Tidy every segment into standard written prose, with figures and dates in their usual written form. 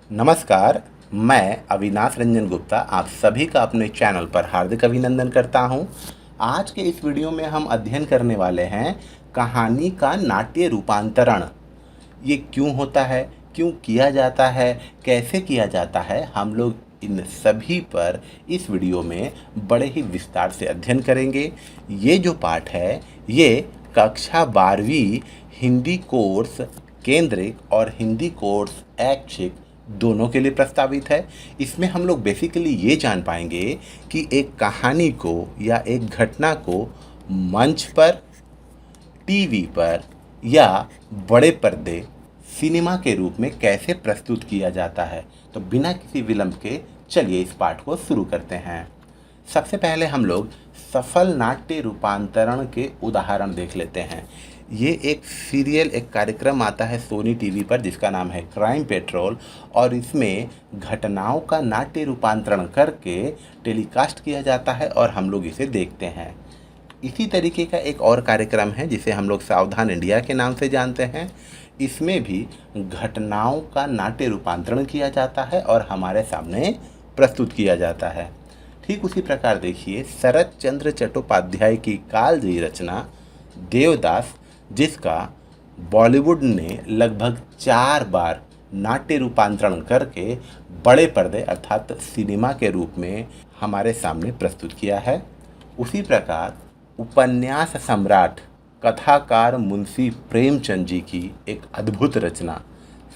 नमस्कार, मैं अविनाश रंजन गुप्ता आप सभी का अपने चैनल पर हार्दिक अभिनंदन करता हूं। आज के इस वीडियो में हम अध्ययन करने वाले हैं कहानी का नाट्य रूपांतरण। ये क्यों होता है, क्यों किया जाता है, कैसे किया जाता है, हम लोग इन सभी पर इस वीडियो में बड़े ही विस्तार से अध्ययन करेंगे। ये जो पाठ है ये कक्षा 12वीं हिंदी कोर्स केंद्रित और हिंदी कोर्स ऐच्छिक दोनों के लिए प्रस्तावित है। इसमें हम लोग बेसिकली ये जान पाएंगे कि एक कहानी को या एक घटना को मंच पर, टीवी पर या बड़े पर्दे सिनेमा के रूप में कैसे प्रस्तुत किया जाता है। तो बिना किसी विलंब के चलिए इस पाठ को शुरू करते हैं। सबसे पहले हम लोग सफल नाट्य रूपांतरण के उदाहरण देख लेते हैं। ये एक सीरियल, एक कार्यक्रम आता है सोनी टीवी पर जिसका नाम है क्राइम पेट्रोल, और इसमें घटनाओं का नाट्य रूपांतरण करके टेलीकास्ट किया जाता है और हम लोग इसे देखते हैं। इसी तरीके का एक और कार्यक्रम है जिसे हम लोग सावधान इंडिया के नाम से जानते हैं। इसमें भी घटनाओं का नाट्य रूपांतरण किया जाता है और हमारे सामने प्रस्तुत किया जाता है। ठीक उसी प्रकार देखिए शरत चंद्र चट्टोपाध्याय की कालजयी रचना देवदास, जिसका बॉलीवुड ने लगभग 4 बार नाट्य रूपांतरण करके बड़े पर्दे अर्थात सिनेमा के रूप में हमारे सामने प्रस्तुत किया है। उसी प्रकार उपन्यास सम्राट कथाकार मुंशी प्रेमचंद जी की एक अद्भुत रचना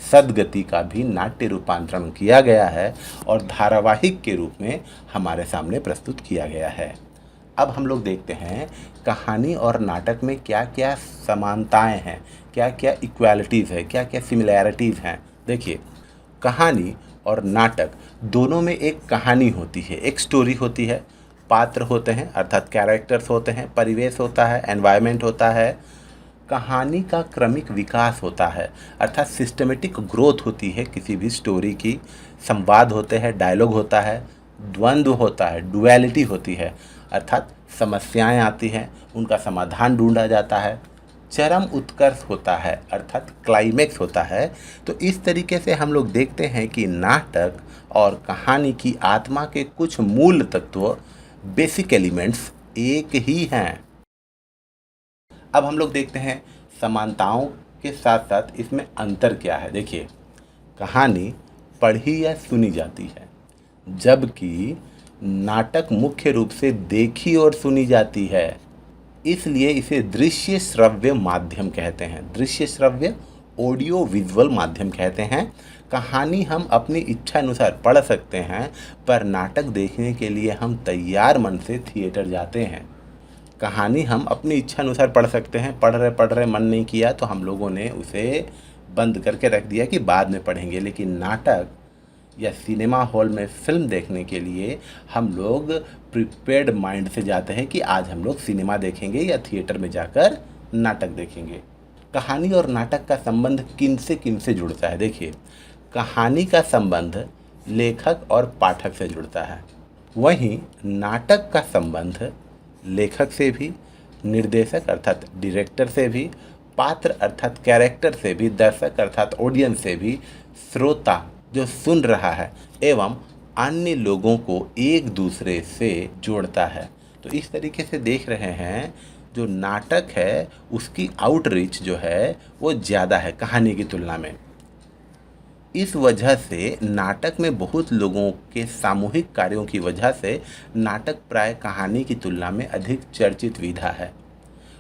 सदगति का भी नाट्य रूपांतरण किया गया है और धारावाहिक के रूप में हमारे सामने प्रस्तुत किया गया है। अब हम लोग देखते हैं कहानी और नाटक में क्या क्या समानताएं हैं, क्या क्या इक्वालिटीज़ है, क्या क्या सिमिलैरिटीज़ हैं। देखिए, कहानी और नाटक दोनों में एक कहानी होती है, एक स्टोरी होती है, पात्र होते हैं अर्थात कैरेक्टर्स होते हैं, परिवेश होता है, एनवायरनमेंट होता है, कहानी का क्रमिक विकास होता है अर्थात सिस्टमेटिक ग्रोथ होती है किसी भी स्टोरी की, संवाद होते हैं, डायलॉग होता है, द्वंद्व होता है, डुअलिटी होती है अर्थात समस्याएं आती हैं, उनका समाधान ढूंढा जाता है, चरम उत्कर्ष होता है अर्थात क्लाइमेक्स होता है। तो इस तरीके से हम लोग देखते हैं कि नाटक और कहानी की आत्मा के कुछ मूल तत्व, बेसिक एलिमेंट्स एक ही हैं। अब हम लोग देखते हैं समानताओं के साथ साथ इसमें अंतर क्या है। देखिए, कहानी पढ़ी या सुनी जाती है जबकि नाटक मुख्य रूप से देखी और सुनी जाती है, इसलिए इसे दृश्य श्रव्य माध्यम कहते हैं। दृश्य श्रव्य ऑडियो विजुअल माध्यम कहते हैं। कहानी हम अपनी इच्छा अनुसार पढ़ सकते हैं, पर नाटक देखने के लिए हम तैयार मन से थिएटर जाते हैं। कहानी हम अपनी इच्छा अनुसार पढ़ सकते हैं, पढ़ रहे मन नहीं किया तो हम लोगों ने उसे बंद करके रख दिया कि बाद में पढ़ेंगे। लेकिन नाटक या सिनेमा हॉल में फिल्म देखने के लिए हम लोग प्रिपेयर्ड माइंड से जाते हैं कि आज हम लोग सिनेमा देखेंगे या थिएटर में जाकर नाटक देखेंगे। कहानी और नाटक का संबंध किन से जुड़ता है। देखिए, कहानी का संबंध लेखक और पाठक से जुड़ता है, वहीं नाटक का संबंध लेखक से भी, निर्देशक अर्थात डायरेक्टर से भी, पात्र अर्थात कैरेक्टर से भी, दर्शक अर्थात ऑडियंस से भी, श्रोता जो सुन रहा है एवं अन्य लोगों को एक दूसरे से जोड़ता है। तो इस तरीके से देख रहे हैं जो नाटक है उसकी आउटरीच जो है वो ज़्यादा है कहानी की तुलना में। इस वजह से नाटक में बहुत लोगों के सामूहिक कार्यों की वजह से नाटक प्राय कहानी की तुलना में अधिक चर्चित विधा है।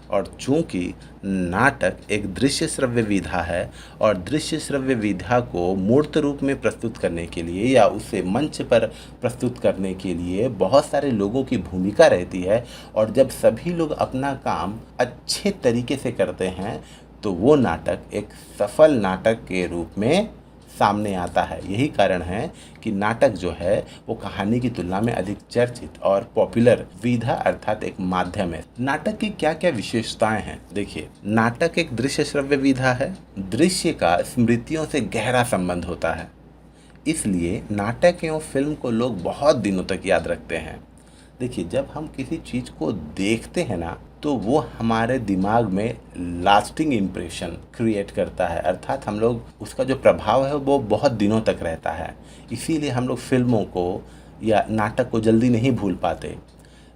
और चूंकि नाटक एक दृश्य श्रव्य विधा है और दृश्य श्रव्य विधा को मूर्त रूप में प्रस्तुत करने के लिए या उसे मंच पर प्रस्तुत करने के लिए बहुत सारे लोगों की भूमिका रहती है, और जब सभी लोग अपना काम अच्छे तरीके से करते हैं तो वो नाटक एक सफल नाटक के रूप में सामने आता है। यही कारण है कि नाटक जो है वो कहानी की तुलना में अधिक चर्चित और पॉपुलर विधा अर्थात एक माध्यम है। नाटक की क्या क्या विशेषताएं हैं। देखिए, नाटक एक दृश्य श्रव्य विधा है। दृश्य का स्मृतियों से गहरा संबंध होता है, इसलिए नाटक एवं फिल्म को लोग बहुत दिनों तक याद रखते हैं। देखिए, जब हम किसी चीज़ को देखते हैं ना तो वो हमारे दिमाग में लास्टिंग इम्प्रेशन क्रिएट करता है, अर्थात हम लोग उसका जो प्रभाव है वो बहुत दिनों तक रहता है। इसीलिए हम लोग फिल्मों को या नाटक को जल्दी नहीं भूल पाते।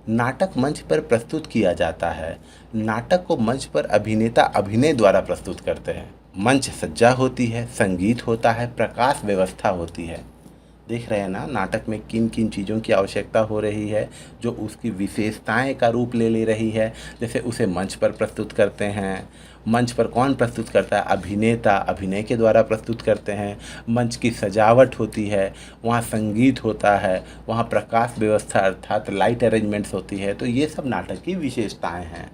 नाटक मंच पर प्रस्तुत किया जाता है। नाटक को मंच पर अभिनेता अभिनय द्वारा प्रस्तुत करते हैं। मंच सज्जा होती है, संगीत होता है, प्रकाश व्यवस्था होती है। देख रहे हैं ना नाटक में किन किन चीज़ों की आवश्यकता हो रही है, जो उसकी विशेषताएं का रूप ले रही है। जैसे उसे मंच पर प्रस्तुत करते हैं। मंच पर कौन प्रस्तुत करता है? अभिनेता अभिनय के द्वारा प्रस्तुत करते हैं। मंच की सजावट होती है, वहाँ संगीत होता है, वहाँ प्रकाश व्यवस्था अर्थात लाइट अरेंजमेंट्स होती है। तो ये सब नाटक की विशेषताएं हैं।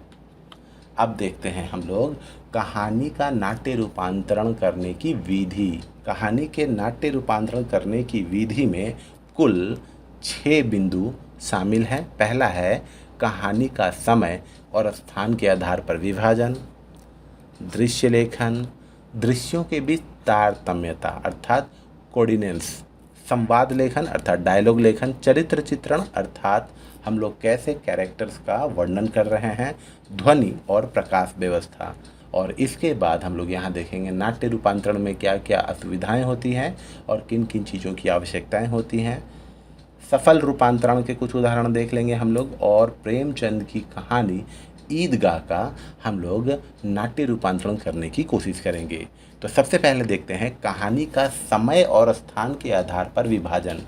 अब देखते हैं हम लोग कहानी का नाट्य रूपांतरण करने की विधि। कहानी के नाट्य रूपांतरण करने की विधि में कुल 6 बिंदु शामिल हैं। पहला है कहानी का समय और स्थान के आधार पर विभाजन, दृश्य लेखन, दृश्यों के बीच तारतम्यता अर्थात कोऑर्डिनेट्स, संवाद लेखन अर्थात डायलॉग लेखन, चरित्र चित्रण अर्थात हम लोग कैसे कैरेक्टर्स का वर्णन कर रहे हैं, ध्वनि और प्रकाश व्यवस्था। और इसके बाद हम लोग यहाँ देखेंगे नाट्य रूपांतरण में क्या क्या असुविधाएं होती हैं और किन किन चीज़ों की आवश्यकताएं होती हैं। सफल रूपांतरण के कुछ उदाहरण देख लेंगे हम लोग, और प्रेमचंद की कहानी ईदगाह का हम लोग नाट्य रूपांतरण करने की कोशिश करेंगे। तो सबसे पहले देखते हैं कहानी का समय और स्थान के आधार पर विभाजन।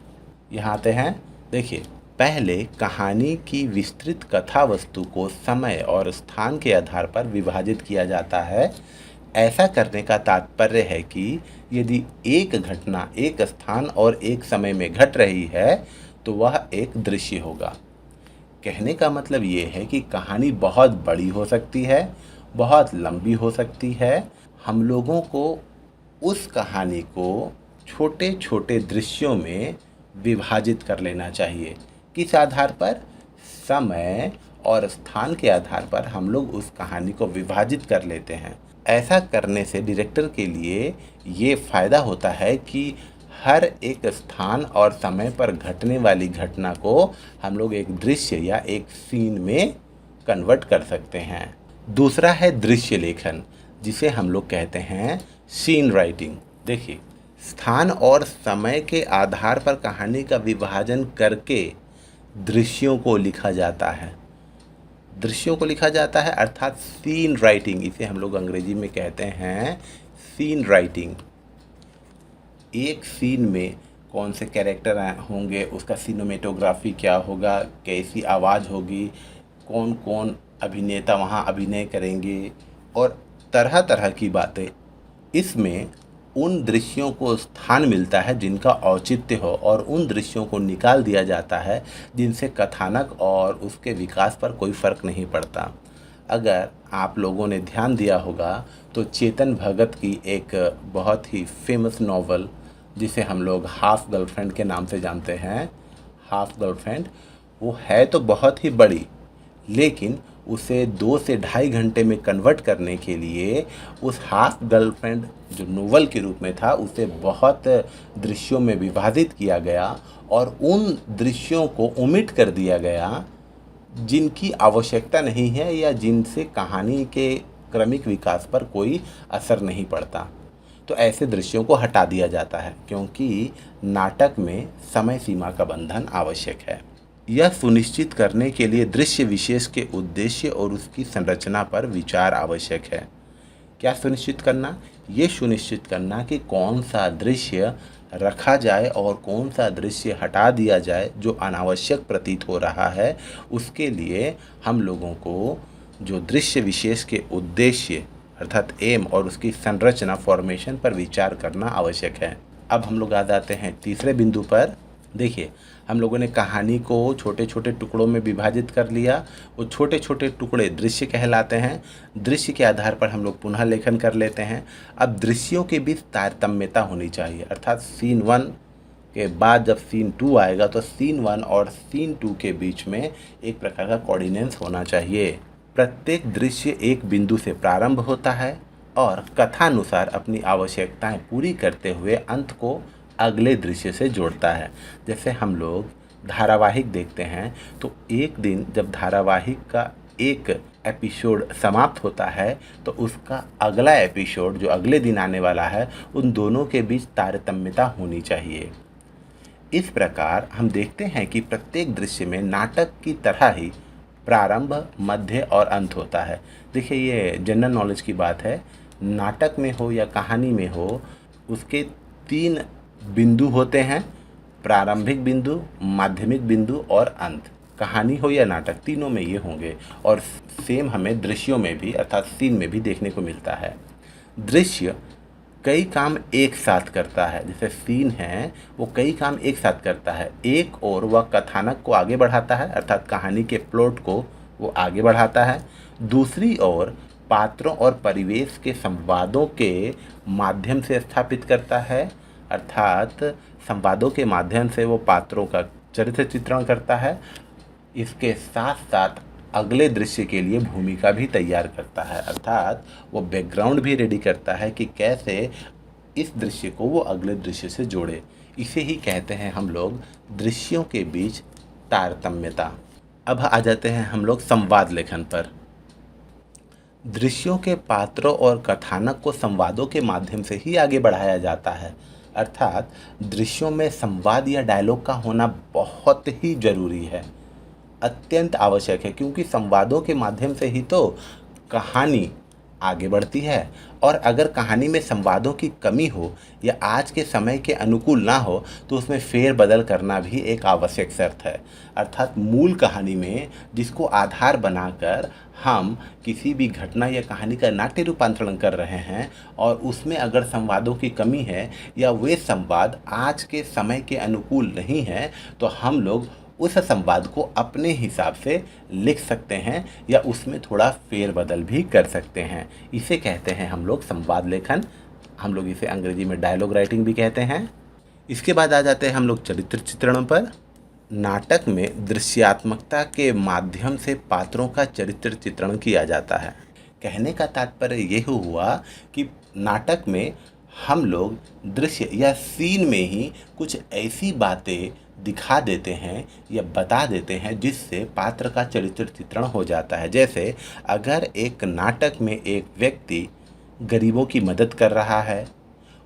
यहाँ आते हैं, देखिए पहले कहानी की विस्तृत कथा वस्तु को समय और स्थान के आधार पर विभाजित किया जाता है। ऐसा करने का तात्पर्य है कि यदि एक घटना एक स्थान और एक समय में घट रही है तो वह एक दृश्य होगा। कहने का मतलब ये है कि कहानी बहुत बड़ी हो सकती है, बहुत लंबी हो सकती है। हम लोगों को उस कहानी को छोटे छोटे दृश्यों में विभाजित कर लेना चाहिए। किस आधार पर? समय और स्थान के आधार पर हम लोग उस कहानी को विभाजित कर लेते हैं। ऐसा करने से डायरेक्टर के लिए ये फ़ायदा होता है कि हर एक स्थान और समय पर घटने वाली घटना को हम लोग एक दृश्य या एक सीन में कन्वर्ट कर सकते हैं। दूसरा है दृश्य लेखन, जिसे हम लोग कहते हैं सीन राइटिंग। देखिए, स्थान और समय के आधार पर कहानी का विभाजन करके दृश्यों को लिखा जाता है। दृश्यों को लिखा जाता है अर्थात सीन राइटिंग, इसे हम लोग अंग्रेजी में कहते हैं सीन राइटिंग। एक सीन में कौन से कैरेक्टर होंगे, उसका सिनेमेटोग्राफी क्या होगा, कैसी आवाज़ होगी, कौन कौन अभिनेता वहाँ अभिनय करेंगे और तरह तरह की बातें। इसमें उन दृश्यों को स्थान मिलता है जिनका औचित्य हो और उन दृश्यों को निकाल दिया जाता है जिनसे कथानक और उसके विकास पर कोई फ़र्क नहीं पड़ता। अगर आप लोगों ने ध्यान दिया होगा तो चेतन भगत की एक बहुत ही फेमस नॉवल, जिसे हम लोग हाफ गर्लफ्रेंड के नाम से जानते हैं, हाफ गर्लफ्रेंड, वो है तो बहुत ही बड़ी, लेकिन उसे 2 से ढाई घंटे में कन्वर्ट करने के लिए उस हाफ गर्लफ्रेंड जो नोवेल के रूप में था उसे बहुत दृश्यों में विभाजित किया गया और उन दृश्यों को ओमिट कर दिया गया जिनकी आवश्यकता नहीं है या जिनसे कहानी के क्रमिक विकास पर कोई असर नहीं पड़ता। तो ऐसे दृश्यों को हटा दिया जाता है क्योंकि नाटक में समय सीमा का बंधन आवश्यक है। यह सुनिश्चित करने के लिए दृश्य विशेष के उद्देश्य और उसकी संरचना पर विचार आवश्यक है। क्या सुनिश्चित करना? ये सुनिश्चित करना कि कौन सा दृश्य रखा जाए और कौन सा दृश्य हटा दिया जाए जो अनावश्यक प्रतीत हो रहा है। उसके लिए हम लोगों को जो दृश्य विशेष के उद्देश्य अर्थात एम और उसकी संरचना फॉर्मेशन पर विचार करना आवश्यक है। अब हम लोग आ जाते हैं तीसरे बिंदु पर। देखिए, हम लोगों ने कहानी को छोटे छोटे टुकड़ों में विभाजित कर लिया। वो छोटे छोटे टुकड़े दृश्य कहलाते हैं। दृश्य के आधार पर हम लोग पुनः लेखन कर लेते हैं। अब दृश्यों के बीच तारतम्यता होनी चाहिए, अर्थात सीन 1 के बाद जब सीन 2 आएगा तो सीन 1 और सीन 2 के बीच में एक प्रकार का कोऑर्डिनेट्स होना चाहिए। प्रत्येक दृश्य एक बिंदु से प्रारंभ होता है और कथानुसार अपनी आवश्यकताएं पूरी करते हुए अंत को अगले दृश्य से जोड़ता है। जैसे हम लोग धारावाहिक देखते हैं तो एक दिन जब धारावाहिक का एक एपिसोड समाप्त होता है तो उसका अगला एपिसोड जो अगले दिन आने वाला है उन दोनों के बीच तारतम्यता होनी चाहिए। इस प्रकार हम देखते हैं कि प्रत्येक दृश्य में नाटक की तरह ही प्रारंभ, मध्य और अंत होता है। देखिए, ये जनरल नॉलेज की बात है। नाटक में हो या कहानी में हो, उसके 3 बिंदु होते हैं, प्रारंभिक बिंदु, माध्यमिक बिंदु और अंत। कहानी हो या नाटक, तीनों में ये होंगे। और सेम हमें दृश्यों में भी अर्थात सीन में भी देखने को मिलता है। दृश्य कई काम एक साथ करता है। जैसे सीन है वो कई काम एक साथ करता है। एक और वह कथानक को आगे बढ़ाता है अर्थात कहानी के प्लॉट को वो आगे बढ़ाता है। दूसरी ओर पात्रों और परिवेश के संवादों के माध्यम से स्थापित करता है अर्थात संवादों के माध्यम से वो पात्रों का चरित्र चित्रण करता है। इसके साथ साथ अगले दृश्य के लिए भूमिका भी तैयार करता है अर्थात वो बैकग्राउंड भी रेडी करता है कि कैसे इस दृश्य को वो अगले दृश्य से जोड़े। इसे ही कहते हैं हम लोग दृश्यों के बीच तारतम्यता। अब आ जाते हैं हम लोग संवाद लेखन पर। दृश्यों के पात्रों और कथानक को संवादों के माध्यम से ही आगे बढ़ाया जाता है अर्थात दृश्यों में संवाद या डायलॉग का होना बहुत ही जरूरी है, अत्यंत आवश्यक है, क्योंकि संवादों के माध्यम से ही तो कहानी आगे बढ़ती है। और अगर कहानी में संवादों की कमी हो या आज के समय के अनुकूल ना हो तो उसमें फेर बदल करना भी एक आवश्यक शर्त है अर्थात मूल कहानी में जिसको आधार बनाकर हम किसी भी घटना या कहानी का नाट्य रूपांतरण कर रहे हैं और उसमें अगर संवादों की कमी है या वे संवाद आज के समय के अनुकूल नहीं है तो हम लोग उस संवाद को अपने हिसाब से लिख सकते हैं या उसमें थोड़ा फेरबदल भी कर सकते हैं। इसे कहते हैं हम लोग संवाद लेखन। हम लोग इसे अंग्रेजी में डायलॉग राइटिंग भी कहते हैं। इसके बाद आ जाते हैं हम लोग चरित्र चित्रण पर। नाटक में दृश्यात्मकता के माध्यम से पात्रों का चरित्र चित्रण किया जाता है। कहने का तात्पर्य ये हुआ कि नाटक में हम लोग दृश्य या सीन में ही कुछ ऐसी बातें दिखा देते हैं या बता देते हैं जिससे पात्र का चरित्र चित्रण हो जाता है। जैसे अगर एक नाटक में एक व्यक्ति गरीबों की मदद कर रहा है,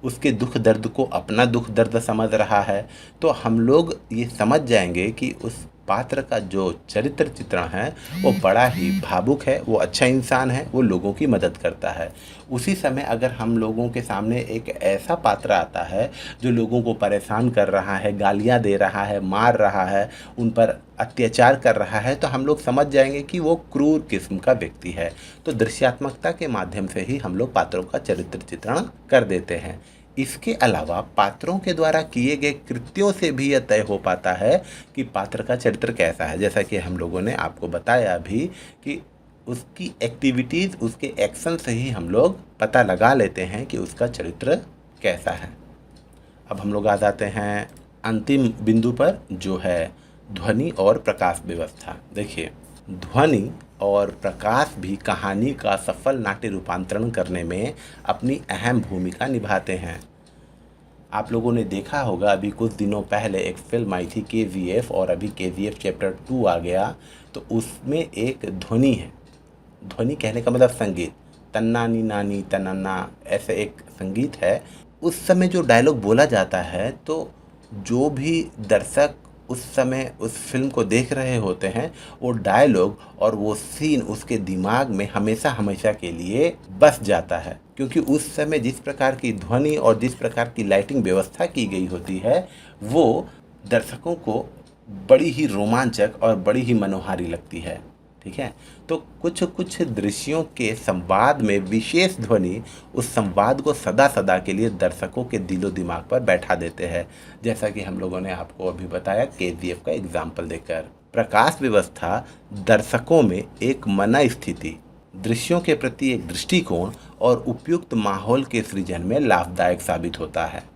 उसके दुख दर्द को अपना दुख दर्द समझ रहा है, तो हम लोग ये समझ जाएंगे कि उस पात्र का जो चरित्र चित्रण है वो बड़ा ही भावुक है, वो अच्छा इंसान है, वो लोगों की मदद करता है। उसी समय अगर हम लोगों के सामने एक ऐसा पात्र आता है जो लोगों को परेशान कर रहा है, गालियां दे रहा है, मार रहा है, उन पर अत्याचार कर रहा है, तो हम लोग समझ जाएंगे कि वो क्रूर किस्म का व्यक्ति है। तो दृश्यात्मकता के माध्यम से ही हम लोग पात्रों का चरित्र चित्रण कर देते हैं। इसके अलावा पात्रों के द्वारा किए गए कृत्यों से भी यह तय हो पाता है कि पात्र का चरित्र कैसा है। जैसा कि हम लोगों ने आपको बताया भी कि उसकी एक्टिविटीज़, उसके एक्शन से ही हम लोग पता लगा लेते हैं कि उसका चरित्र कैसा है। अब हम लोग आ जाते हैं अंतिम बिंदु पर, जो है ध्वनि और प्रकाश व्यवस्था। देखिए, ध्वनि और प्रकाश भी कहानी का सफल नाट्य रूपांतरण करने में अपनी अहम भूमिका निभाते हैं। आप लोगों ने देखा होगा, अभी कुछ दिनों पहले एक फिल्म आई थी KGF और अभी KGF चैप्टर 2 आ गया, तो उसमें एक ध्वनि है। ध्वनि कहने का मतलब संगीत, तन्नानी नानी तन्ना, ऐसे एक संगीत है। उस समय जो डायलॉग बोला जाता है तो जो भी दर्शक उस समय उस फिल्म को देख रहे होते हैं, वो डायलॉग और वो सीन उसके दिमाग में हमेशा हमेशा के लिए बस जाता है, क्योंकि उस समय जिस प्रकार की ध्वनि और जिस प्रकार की लाइटिंग व्यवस्था की गई होती है वो दर्शकों को बड़ी ही रोमांचक और बड़ी ही मनोहारी लगती है। ठीक है, तो कुछ कुछ दृश्यों के संवाद में विशेष ध्वनि उस संवाद को सदा सदा के लिए दर्शकों के दिलो दिमाग पर बैठा देते हैं, जैसा कि हम लोगों ने आपको अभी बताया KGF का एग्जाम्पल देकर। प्रकाश व्यवस्था दर्शकों में एक मन स्थिति, दृश्यों के प्रति एक दृष्टिकोण और उपयुक्त माहौल के सृजन में लाभदायक साबित होता है।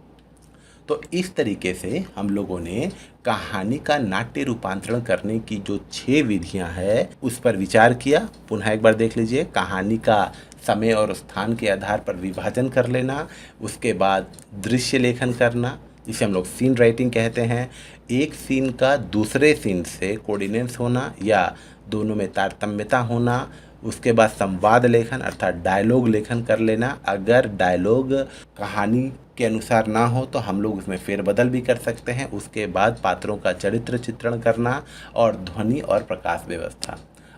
तो इस तरीके से हम लोगों ने कहानी का नाट्य रूपांतरण करने की जो 6 विधियां हैं उस पर विचार किया। पुनः एक बार देख लीजिए। कहानी का समय और स्थान के आधार पर विभाजन कर लेना, उसके बाद दृश्य लेखन करना जिसे हम लोग सीन राइटिंग कहते हैं, एक सीन का दूसरे सीन से कोऑर्डिनेट्स होना या दोनों में तारतम्यता होना, उसके बाद संवाद लेखन अर्थात डायलॉग लेखन कर लेना। अगर डायलॉग कहानी के अनुसार ना हो तो हम लोग उसमें फेरबदल भी कर सकते हैं। उसके बाद पात्रों का चरित्र चित्रण करना और ध्वनि और प्रकाश व्यवस्था।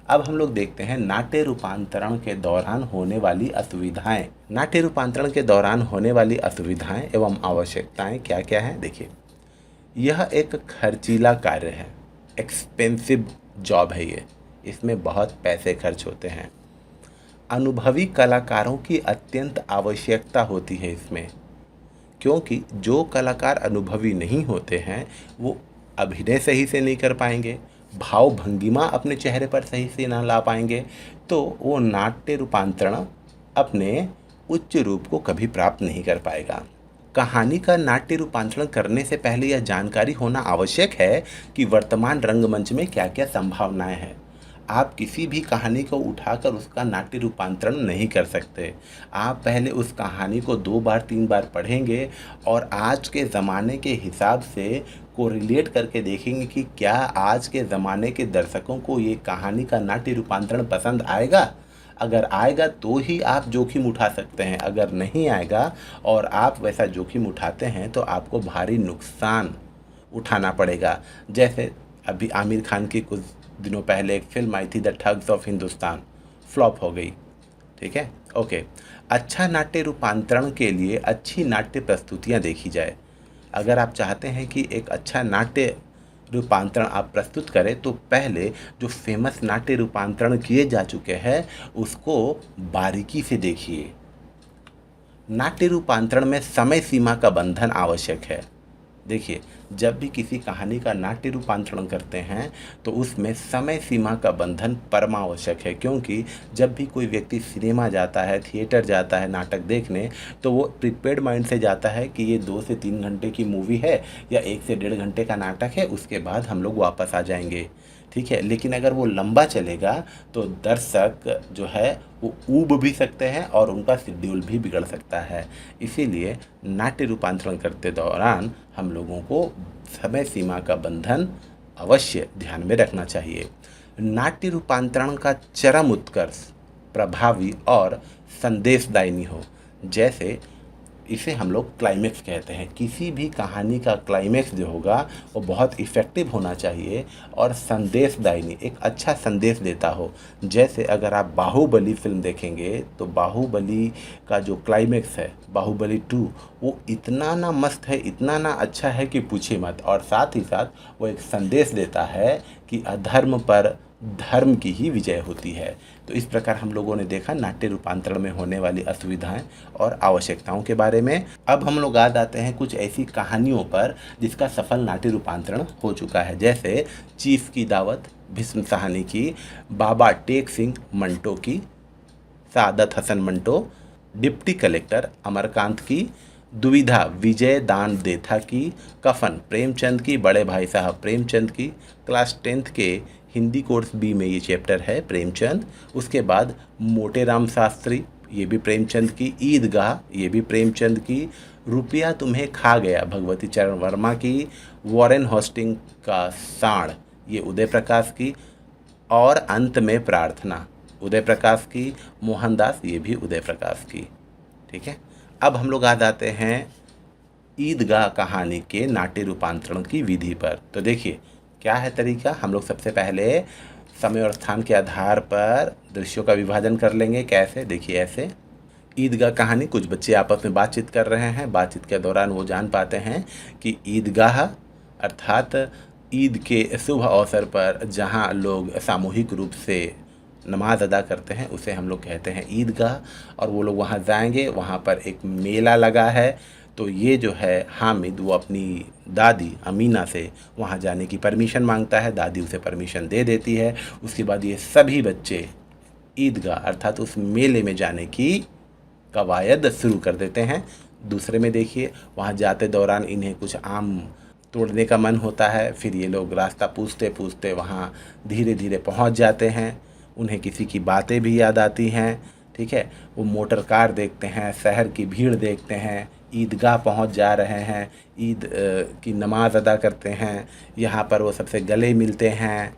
अब हम लोग देखते हैं नाट्य रूपांतरण के दौरान होने वाली असुविधाएं। नाट्य रूपांतरण के दौरान होने वाली असुविधाएं एवं आवश्यकताएं क्या क्या हैं, देखिए। यह एक खर्चीला कार्य है, एक्सपेंसिव जॉब है ये, इसमें बहुत पैसे खर्च होते हैं। अनुभवी कलाकारों की अत्यंत आवश्यकता होती है इसमें, क्योंकि जो कलाकार अनुभवी नहीं होते हैं वो अभिनय सही से नहीं कर पाएंगे, भाव भंगिमा अपने चेहरे पर सही से ना ला पाएंगे, तो वो नाट्य रूपांतरण अपने उच्च रूप को कभी प्राप्त नहीं कर पाएगा। कहानी का नाट्य रूपांतरण करने से पहले यह जानकारी होना आवश्यक है कि वर्तमान रंगमंच में क्या क्या संभावनाएं हैं। आप किसी भी कहानी को उठाकर उसका नाट्य रूपांतरण नहीं कर सकते। आप पहले उस कहानी को 2 बार 3 बार पढ़ेंगे और आज के ज़माने के हिसाब से कोरिलेट करके देखेंगे कि क्या आज के ज़माने के दर्शकों को ये कहानी का नाट्य रूपांतरण पसंद आएगा। अगर आएगा तो ही आप जोखिम उठा सकते हैं, अगर नहीं आएगा और आप वैसा जोखिम उठाते हैं तो आपको भारी नुकसान उठाना पड़ेगा। जैसे अभी आमिर खान की कुछ दिनों पहले एक फिल्म आई थी the thugs of Hindustan, flop हो गई। ठीक है, ओके। अच्छा नाट्य रूपांतरण के लिए अच्छी नाट्य प्रस्तुतियाँ देखी जाए। अगर आप चाहते हैं कि एक अच्छा नाट्य रूपांतरण आप प्रस्तुत करें तो पहले जो फेमस नाट्य रूपांतरण किए जा चुके हैं उसको बारीकी से देखिए। नाट्य रूपांतरण में समय सीमा का बंधन आवश्यक है। देखिए, जब भी किसी कहानी का नाट्य रूपांतरण करते हैं तो उसमें समय सीमा का बंधन परमावश्यक है, क्योंकि जब भी कोई व्यक्ति सिनेमा जाता है, थिएटर जाता है नाटक देखने, तो वो प्रिपेयर्ड माइंड से जाता है कि ये 2 से 3 घंटे की मूवी है या 1 से 1.5 घंटे का नाटक है, उसके बाद हम लोग वापस आ जाएंगे। ठीक है, लेकिन अगर वो लंबा चलेगा तो दर्शक जो है वो ऊब भी सकते हैं और उनका शेड्यूल भी बिगड़ सकता है। इसीलिए नाट्य रूपांतरण करते दौरान हम लोगों को समय सीमा का बंधन अवश्य ध्यान में रखना चाहिए। नाट्य रूपांतरण का चरम उत्कर्ष प्रभावी और संदेशदायी हो, जैसे इसे हम लोग क्लाइमेक्स कहते हैं। किसी भी कहानी का क्लाइमेक्स जो होगा वो बहुत इफ़ेक्टिव होना चाहिए और संदेशदायी, एक अच्छा संदेश देता हो। जैसे अगर आप बाहुबली फिल्म देखेंगे तो बाहुबली का जो क्लाइमेक्स है बाहुबली 2, वो इतना ना मस्त है, इतना ना अच्छा है कि पूछिए मत। और साथ ही साथ वो एक संदेश देता है कि अधर्म पर धर्म की ही विजय होती है। तो इस प्रकार हम लोगों ने देखा नाट्य रूपांतरण में होने वाली असुविधाएं और आवश्यकताओं के बारे में। अब हम लोग आ जाते हैं कुछ ऐसी कहानियों पर जिसका सफल नाट्य रूपांतरण हो चुका है, जैसे चीफ की दावत भीष्म साहनी की, बाबा टेक सिंह मंटो की, सादत हसन मंटो, डिप्टी कलेक्टर अमरकांत की, दुविधा विजय दान देथा की, कफन प्रेमचंद की, बड़े भाई साहब प्रेमचंद की, क्लास 10th के हिंदी कोर्स बी में ये चैप्टर है प्रेमचंद। उसके बाद मोटे राम शास्त्री, ये भी प्रेमचंद की, ईदगाह, ये भी प्रेमचंद की, रुपया तुम्हें खा गया भगवती चरण वर्मा की, वॉरेन हॉस्टिंग का साण, ये उदय प्रकाश की, और अंत में प्रार्थना उदय प्रकाश की, मोहनदास, ये भी उदय प्रकाश की। ठीक है, अब हम लोग आ जाते हैं ईदगाह कहानी के नाट्य रूपांतरण की विधि पर। तो देखिए क्या है तरीका। हम लोग सबसे पहले समय और स्थान के आधार पर दृश्यों का विभाजन कर लेंगे। कैसे, देखिए ऐसे। ईदगाह कहानी, कुछ बच्चे आपस में बातचीत कर रहे हैं। बातचीत के दौरान वो जान पाते हैं कि ईदगाह अर्थात ईद के शुभ अवसर पर जहाँ लोग सामूहिक रूप से नमाज अदा करते हैं उसे हम लोग कहते हैं ईदगाह। और वो लोग वहाँ जाएंगे, वहाँ पर एक मेला लगा है। तो ये जो है हामिद वो अपनी दादी अमीना से वहाँ जाने की परमिशन मांगता है, दादी उसे परमिशन दे देती है। उसके बाद ये सभी बच्चे ईदगाह अर्थात उस मेले में जाने की कवायद शुरू कर देते हैं। दूसरे में देखिए, वहाँ जाते दौरान इन्हें कुछ आम तोड़ने का मन होता है। फिर ये लोग रास्ता पूछते पूछते वहाँ धीरे धीरे पहुँच जाते हैं। उन्हें किसी की बातें भी याद आती हैं। ठीक है, वो मोटर कार देखते हैं, शहर की भीड़ देखते हैं, ईदगाह पहुंच जा रहे हैं, ईद की नमाज़ अदा करते हैं। यहाँ पर वो सबसे गले मिलते हैं।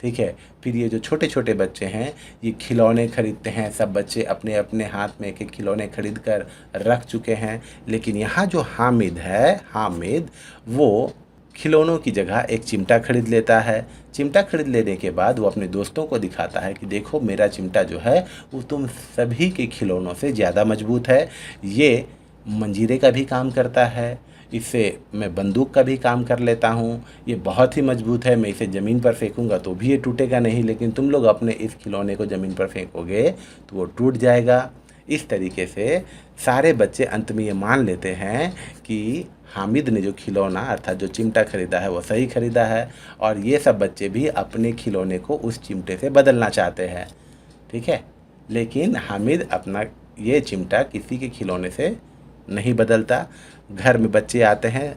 ठीक है। फिर ये जो छोटे छोटे बच्चे हैं ये खिलौने खरीदते हैं, सब बच्चे अपने अपने हाथ में एक एक खिलौने खरीद कर रख चुके हैं। लेकिन यहाँ जो हामिद है, हामिद वो खिलौनों की जगह एक चिमटा खरीद लेता है। चिमटा खरीद लेने के बाद वो अपने दोस्तों को दिखाता है कि देखो मेरा चिमटा जो है वो तुम सभी के खिलौनों से ज़्यादा मजबूत है, ये मंजीरे का भी काम करता है, इससे मैं बंदूक का भी काम कर लेता हूँ, ये बहुत ही मजबूत है, मैं इसे ज़मीन पर फेंकूंगा तो भी ये टूटेगा नहीं, लेकिन तुम लोग अपने इस खिलौने को ज़मीन पर फेंकोगे तो वो टूट जाएगा। इस तरीके से सारे बच्चे अंत में ये मान लेते हैं कि हामिद ने जो खिलौना अर्थात जो चिमटा खरीदा है वो सही खरीदा है, और ये सब बच्चे भी अपने खिलौने को उस चिमटे से बदलना चाहते हैं। ठीक है, लेकिन हामिद अपना ये चिमटा किसी के खिलौने से नहीं बदलता। घर में बच्चे आते हैं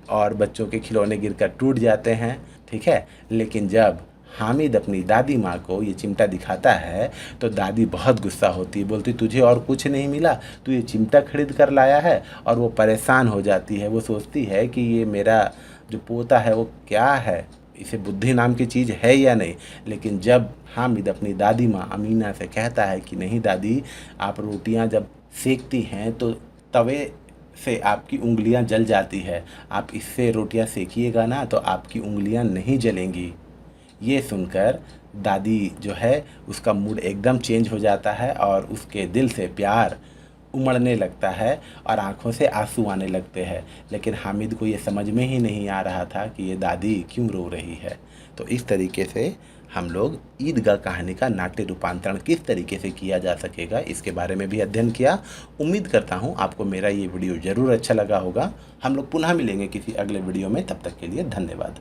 और बच्चों के खिलौने गिरकर टूट जाते हैं। ठीक है, लेकिन जब हामिद अपनी दादी माँ को ये चिमटा दिखाता है तो दादी बहुत गुस्सा होती है, बोलती तुझे और कुछ नहीं मिला, तू ये चिमटा खरीद कर लाया है। और वो परेशान हो जाती है, वो सोचती है कि ये मेरा जो पोता है वो क्या है, इसे बुद्धि नाम की चीज़ है या नहीं। लेकिन जब हामिद अपनी दादी माँ अमीना से कहता है कि नहीं दादी, आप रोटियाँ जब सेकती हैं तो तवे से आपकी उंगलियां जल जाती है, आप इससे रोटियां सेकिएगा ना तो आपकी उंगलियां नहीं जलेंगी। ये सुनकर दादी जो है उसका मूड एकदम चेंज हो जाता है और उसके दिल से प्यार उमड़ने लगता है और आंखों से आंसू आने लगते हैं। लेकिन हामिद को ये समझ में ही नहीं आ रहा था कि ये दादी क्यों रो रही है। तो इस तरीके से हम लोग ईदगाह कहानी का नाट्य रूपांतरण किस तरीके से किया जा सकेगा इसके बारे में भी अध्ययन किया। उम्मीद करता हूँ आपको मेरा ये वीडियो ज़रूर अच्छा लगा होगा। हम लोग पुनः मिलेंगे किसी अगले वीडियो में, तब तक के लिए धन्यवाद।